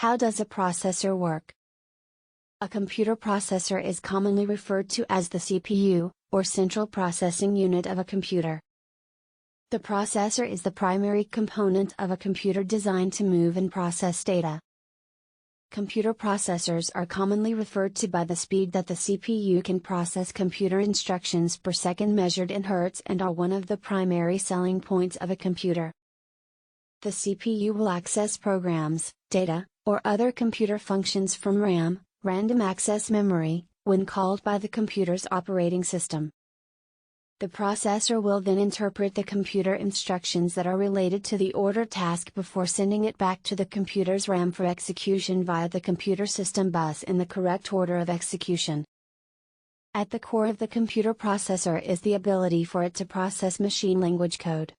How does a processor work? A computer processor is commonly referred to as the CPU, or central processing unit of a computer. The processor is the primary component of a computer designed to move and process data. Computer processors are commonly referred to by the speed that the CPU can process computer instructions per second measured in hertz and are one of the primary selling points of a computer. The CPU will access programs, data, or other computer functions from RAM, random access memory, when called by the computer's operating system. The processor will then interpret the computer instructions that are related to the ordered task before sending it back to the computer's RAM for execution via the computer system bus in the correct order of execution. At the core of the computer processor is the ability for it to process machine language code.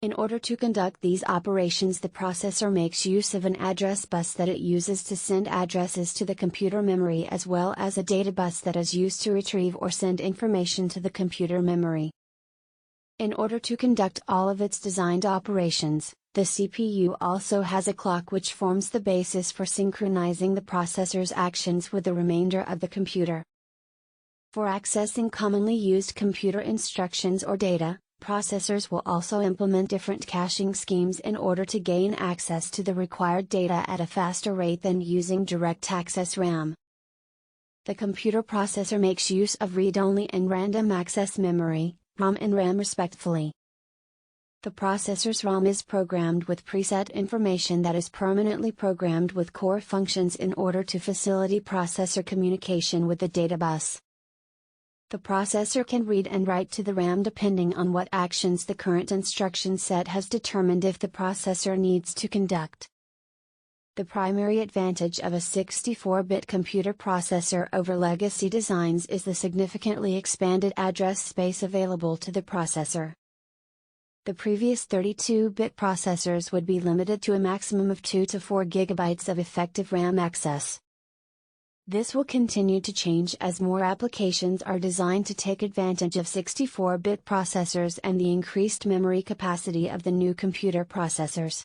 In order to conduct these operations, the processor makes use of an address bus that it uses to send addresses to the computer memory, as well as a data bus that is used to retrieve or send information to the computer memory. In order to conduct all of its designed operations, the CPU also has a clock which forms the basis for synchronizing the processor's actions with the remainder of the computer. For accessing commonly used computer instructions or data, processors will also implement different caching schemes in order to gain access to the required data at a faster rate than using direct access RAM. The computer processor makes use of read-only and random access memory, ROM and RAM respectively. The processor's ROM is programmed with preset information that is permanently programmed with core functions in order to facilitate processor communication with the data bus. The processor can read and write to the RAM depending on what actions the current instruction set has determined if the processor needs to conduct. The primary advantage of a 64-bit computer processor over legacy designs is the significantly expanded address space available to the processor. The previous 32-bit processors would be limited to a maximum of 2 to 4 GB of effective RAM access. This will continue to change as more applications are designed to take advantage of 64-bit processors and the increased memory capacity of the new computer processors.